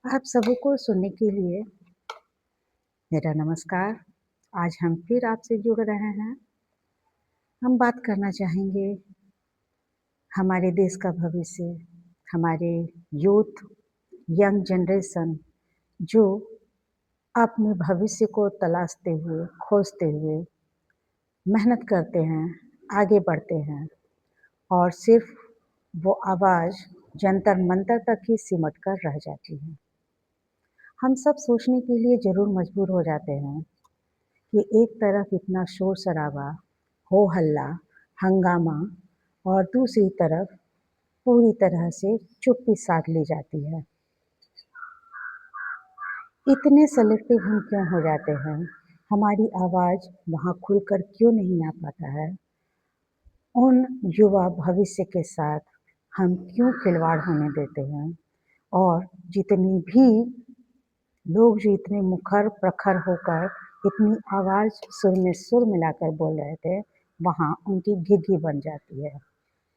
आप सभी को सुनने के लिए मेरा नमस्कार। आज हम फिर आपसे जुड़ रहे हैं। हम बात करना चाहेंगे हमारे देश का भविष्य, हमारे यूथ, यंग जनरेशन जो अपने भविष्य को तलाशते हुए, खोजते हुए मेहनत करते हैं, आगे बढ़ते हैं और सिर्फ़ वो आवाज़ जंतर-मंतर तक ही सिमट कर रह जाती है। हम सब सोचने के लिए ज़रूर मजबूर हो जाते हैं कि एक तरफ इतना शोर-शराबा, हो-हल्ला, हंगामा और दूसरी तरफ पूरी तरह से चुप्पी साध ली जाती है। इतने सेलेक्टिव हम क्यों हो जाते हैं? हमारी आवाज़ वहाँ खुलकर क्यों नहीं आ पाता है? उन युवा भविष्य के साथ हम क्यों खिलवाड़ होने देते हैं? और जितनी भी लोग जो इतने मुखर प्रखर होकर इतनी आवाज़ सुर में सुर मिलाकर बोल रहे थे, वहाँ उनकी घिघी बन जाती है।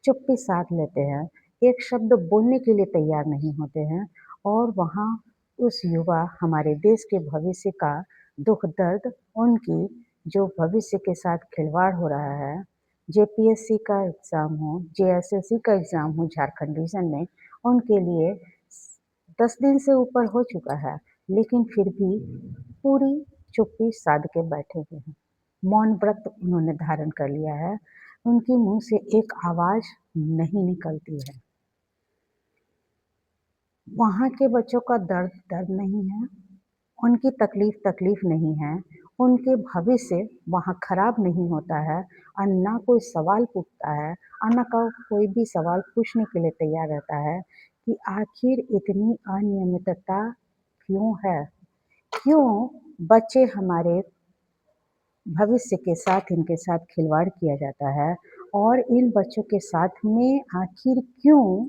चुप्पी साध लेते हैं, एक शब्द बोलने के लिए तैयार नहीं होते हैं और वहाँ उस युवा हमारे देश के भविष्य का दुःख-दर्द, उनकी जो भविष्य के साथ खिलवाड़ हो रहा है, जेपीएससी का एग्ज़ाम हो, जेएसएससी का एग्ज़ाम हो झारखंड रीजन में, उनके लिए 10 दिन से ऊपर हो चुका है, लेकिन फिर भी पूरी चुप्पी साध के बैठे हुए हैं। मौन व्रत उन्होंने धारण कर लिया है। उनके मुँह से एक आवाज़ नहीं निकलती है। वहाँ के बच्चों का दर्द दर्द नहीं है, उनकी तकलीफ़ तकलीफ़ नहीं है, उनके भविष्य वहाँ खराब नहीं होता है और ना कोई सवाल पूछता है और ना कोई भी सवाल पूछने के लिए तैयार रहता है कि आखिर इतनी अनियमितता क्यों है? क्यों बच्चे हमारे भविष्य के साथ इनके साथ खिलवाड़ किया जाता है और इन बच्चों के साथ में आखिर क्यों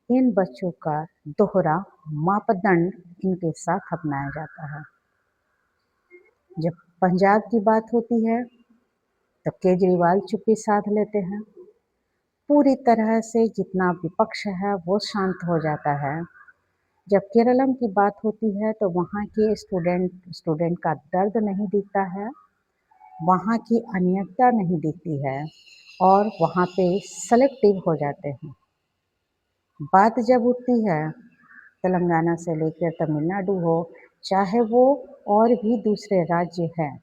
इन बच्चों का दोहरा मापदंड इनके साथ अपनाया जाता है। जब पंजाब की बात होती है, तो केजरीवाल चुप्पी साध लेते हैं। पूरी तरह से जितना विपक्ष है वो शांत हो जाता है। जब केरलम की बात होती है तो वहाँ के स्टूडेंट स्टूडेंट का दर्द नहीं दिखता है, वहाँ की अनियमितता नहीं दिखती है और वहाँ पे सेलेक्टिव हो जाते हैं। बात जब उठती है तेलंगाना से लेकर तमिलनाडु हो, चाहे वो और भी दूसरे राज्य हैं,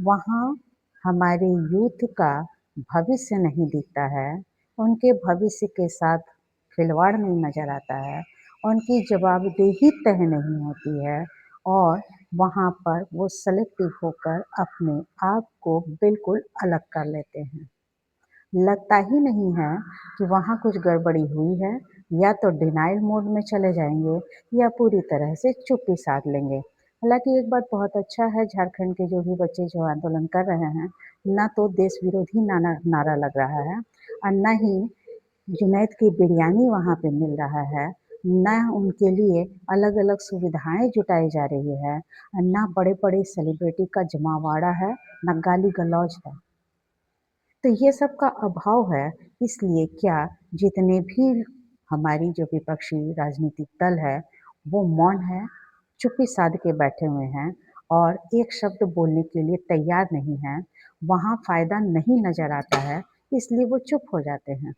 वहाँ हमारे यूथ का भविष्य नहीं दिखता है, उनके भविष्य के साथ खिलवाड़ नहीं नज़र आता है, उनकी जवाबदेही तय नहीं होती है और वहाँ पर वो सेलेक्टिव होकर अपने आप को बिल्कुल अलग कर लेते हैं। लगता ही नहीं है कि वहाँ कुछ गड़बड़ी हुई है, या तो डिनायल मोड में चले जाएँगे या पूरी तरह से चुप्पी साध लेंगे। हालाँकि एक बात बहुत अच्छा है झारखंड के जो भी बच्चे जो आंदोलन कर रहे हैं, ना तो देश विरोधी नारा लग रहा है और ना ही जुनैद की बिरयानी वहाँ पे मिल रहा है, ना उनके लिए अलग-अलग सुविधाएँ जुटाई जा रही है और ना बड़े-बड़े सेलिब्रिटी का जमावड़ा है, ना गाली-गलौज है। तो ये सब का अभाव है, इसलिए क्या जितने भी हमारी जो विपक्षी राजनीतिक दल है, वो मौन है, चुप्पी साध के बैठे हुए हैं और एक शब्द बोलने के लिए तैयार नहीं हैं। वहाँ फ़ायदा नहीं नज़र आता है, इसलिए वो चुप हो जाते हैं।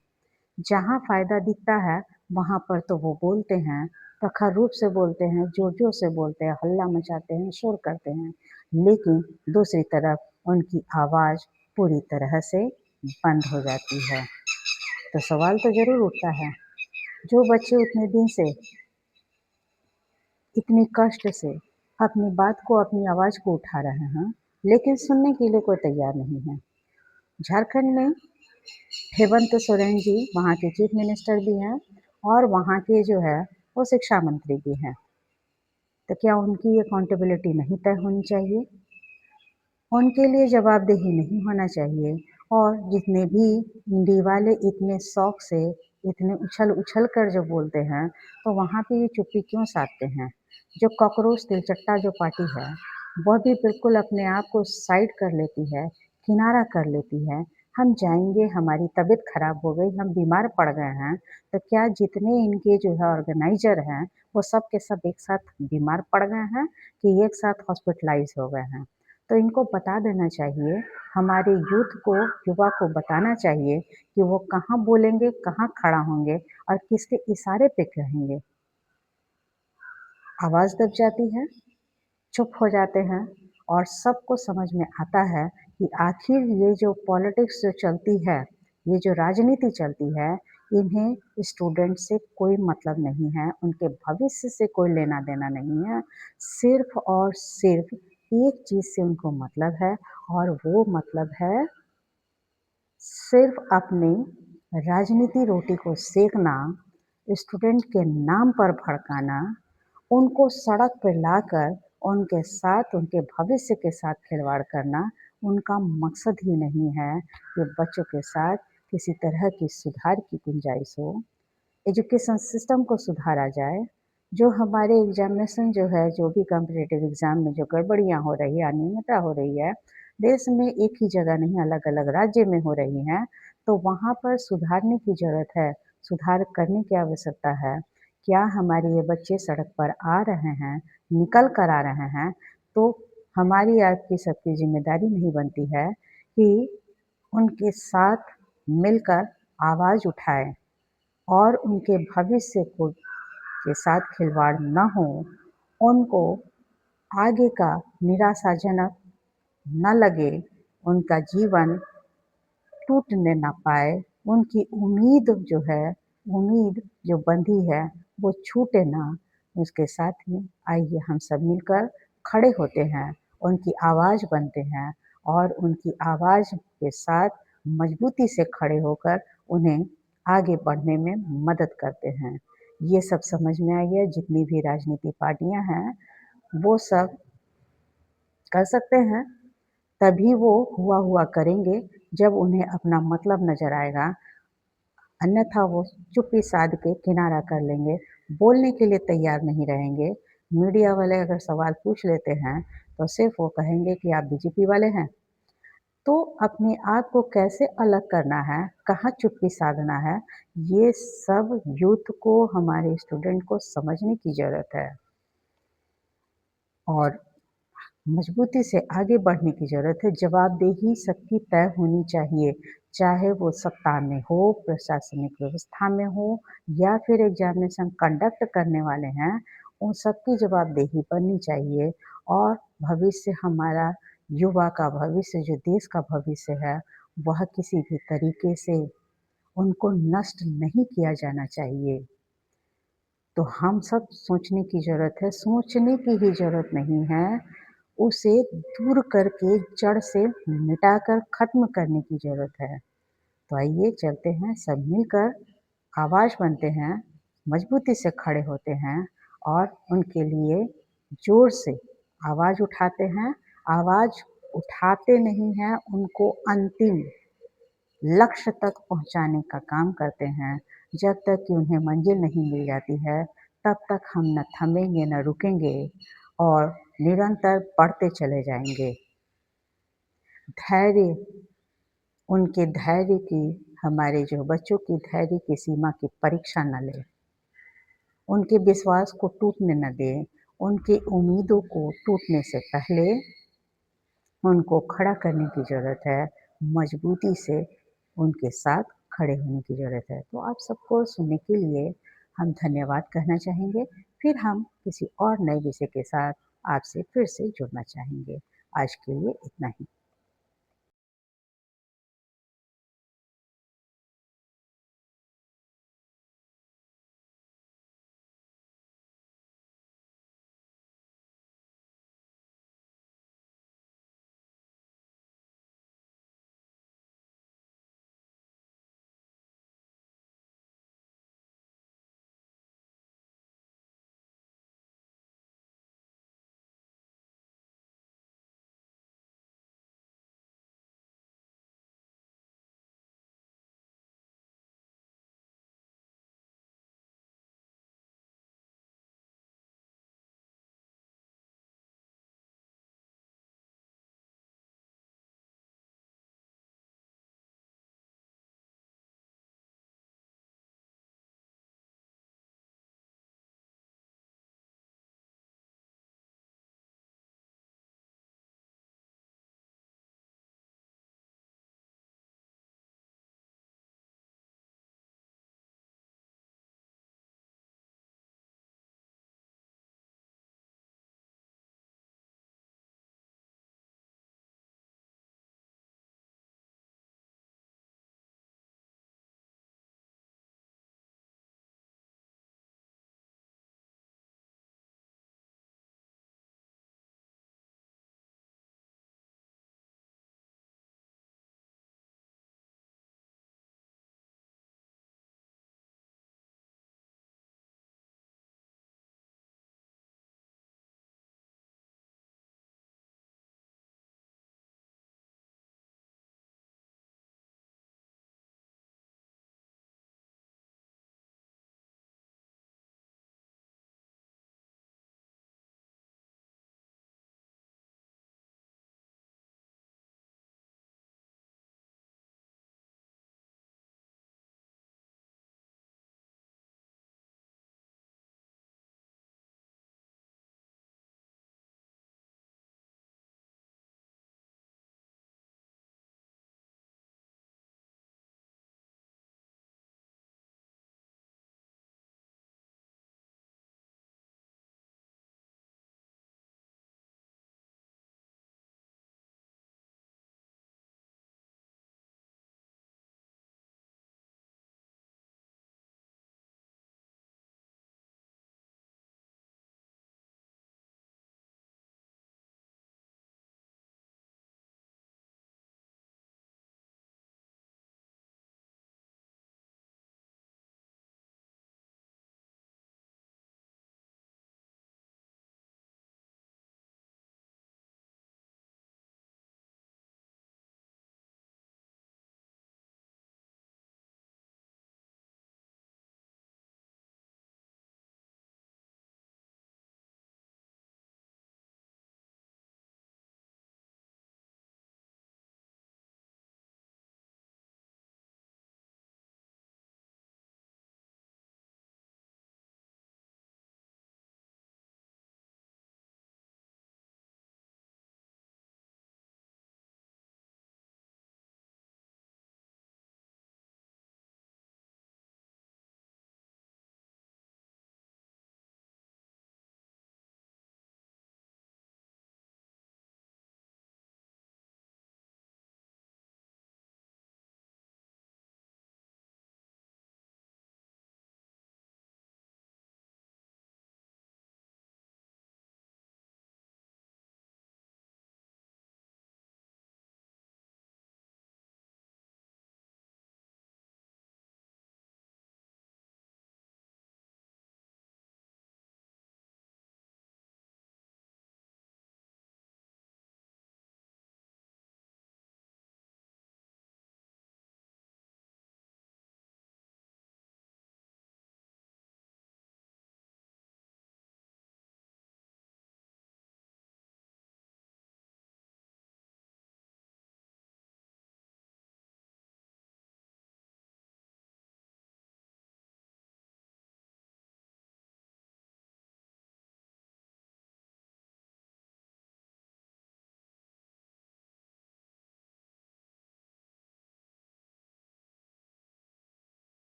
जहाँ फ़ायदा दिखता है, वहाँ पर तो वो बोलते हैं, प्रखर रूप से बोलते हैं, ज़ोर-ज़ोर से बोलते हैं, हल्ला मचाते हैं, शोर करते हैं। लेकिन दूसरी तरफ उनकी आवाज़ पूरी तरह से बंद हो जाती है। तो सवाल तो ज़रूर उठता है, जो बच्चे उतने दिन से इतने कष्ट से अपनी बात को, अपनी आवाज़ को उठा रहे हैं, लेकिन सुनने के लिए कोई तैयार नहीं है। झारखंड में हेमंत सोरेन जी वहाँ के चीफ मिनिस्टर भी हैं और वहाँ के जो है वो शिक्षा मंत्री भी हैं। तो क्या उनकी अकाउंटेबिलिटी नहीं तय होनी चाहिए? उनके लिए जवाबदेही नहीं होना चाहिए और जितने भी हिंदी वाले इतने शौक से, इतने उछल-उछल कर जो बोलते हैं, तो वहाँ पे ये चुप्पी क्यों साधते हैं? जो कॉकरोच तिलचट्टा जो पार्टी है, वह भी बिल्कुल अपने आप को साइड कर लेती है, किनारा कर लेती है। हम जाएँगे, हमारी तबीयत खराब हो गई, हम बीमार पड़ गए हैं, तो क्या जितने इनके जो है ऑर्गेनाइज़र हैं, वो सब के सब एक साथ बीमार पड़ गए हैं कि एक साथ हॉस्पिटलाइज़ हो गए हैं? तो इनको बता देना चाहिए, हमारे यूथ को, युवा को बताना चाहिए कि वो कहाँ बोलेंगे, कहाँ खड़ा होंगे और किसके इशारे पे कहेंगे। आवाज़ दब जाती है, चुप हो जाते हैं और सबको समझ में आता है कि आखिर ये जो पॉलिटिक्स जो चलती है, ये जो राजनीति चलती है, इन्हें स्टूडेंट से कोई मतलब नहीं है, उनके भविष्य से कोई लेना-देना नहीं है। सिर्फ़ और सिर्फ़ एक चीज़ से उनको मतलब है और वो मतलब है सिर्फ़ अपनी राजनीति रोटी को सेकना, स्टूडेंट के नाम पर भड़काना, उनको सड़क पे लाकर उनके साथ, उनके भविष्य के साथ खिलवाड़ करना, उनका मकसद ही नहीं है कि बच्चों के साथ किसी तरह की सुधार की गुंजाइश हो। एजुकेशन सिस्टम को सुधारा जाए, जो हमारे एग्ज़ामिनेशन जो है, जो भी कॉम्पिटिटिव एग्ज़ाम में जो गड़बड़ियाँ हो रही है, अनियमितता हो रही है, देश में एक ही जगह नहीं अलग-अलग राज्य में हो रही हैं, तो वहाँ पर सुधारने की ज़रूरत है, सुधार करने की आवश्यकता है। क्या हमारे ये बच्चे सड़क पर आ रहे हैं, निकल कर आ रहे हैं, तो हमारी आपकी सबकी ज़िम्मेदारी नहीं बनती है कि उनके साथ मिलकर आवाज़ उठाएँ। और उनके भविष्य को के साथ खिलवाड़ ना हो, उनको आगे का निराशाजनक न लगे, उनका जीवन टूटने ना पाए, उनकी उम्मीद जो है, उम्मीद जो बंधी है, वो छूटे ना। उसके साथ में आइए हम सब मिलकर खड़े होते हैं, उनकी आवाज़ बनते हैं और उनकी आवाज़ के साथ मजबूती से खड़े होकर उन्हें आगे बढ़ने में मदद करते हैं। ये सब समझ में आई है, जितनी भी राजनीति पार्टियाँ हैं, वो सब कर सकते हैं, तभी वो हुआ करेंगे जब उन्हें अपना मतलब नज़र आएगा, अन्यथा वो चुप्पी साध के किनारा कर लेंगे, बोलने के लिए तैयार नहीं रहेंगे। मीडिया वाले अगर सवाल पूछ लेते हैं, तो सिर्फ़ वो कहेंगे कि आप बीजेपी वाले हैं। तो अपने आप को कैसे अलग करना है, कहाँ चुप्पी साधना है, ये सब यूथ को, हमारे स्टूडेंट को समझने की ज़रूरत है और मजबूती से आगे बढ़ने की ज़रूरत है, जवाबदेही सबकी तय होनी चाहिए, चाहे वो सत्ता में हो, प्रशासनिक व्यवस्था में हो या फिर एग्ज़ामिनेशन कंडक्ट करने वाले हैं, उन सबकी जवाबदेही बननी चाहिए और भविष्य हमारा, युवा का भविष्य, जो देश का भविष्य है, वह किसी भी तरीके से उनको नष्ट नहीं किया जाना चाहिए। तो हम सब सोचने की ज़रूरत है, सोचने की ही ज़रूरत नहीं है, उसे दूर करके जड़ से मिटाकर ख़त्म करने की ज़रूरत है। तो आइए चलते हैं, सब मिलकर आवाज़ बनते हैं, मजबूती से खड़े होते हैं और उनके लिए ज़ोर से आवाज़ उठाते हैं। आवाज़ उठाते नहीं हैं, उनको अंतिम लक्ष्य तक पहुँचाने का काम करते हैं। जब तक कि उन्हें मंज़िल नहीं मिल जाती है, तब तक हम न थमेंगे, न रुकेंगे और निरंतर बढ़ते चले जाएँगे। धैर्य, उनके धैर्य की, हमारे जो बच्चों की धैर्य की सीमा की परीक्षा न लें। उनके विश्वास को टूटने न दें। उनकी उम्मीदों को टूटने से पहले उनको खड़ा करने की ज़रूरत है, मजबूती से उनके साथ खड़े होने की ज़रूरत है। तो आप सबको सुनने के लिए हम धन्यवाद कहना चाहेंगे। फिर हम किसी और नए विषय के साथ आपसे फिर से जुड़ना चाहेंगे। आज के लिए इतना ही।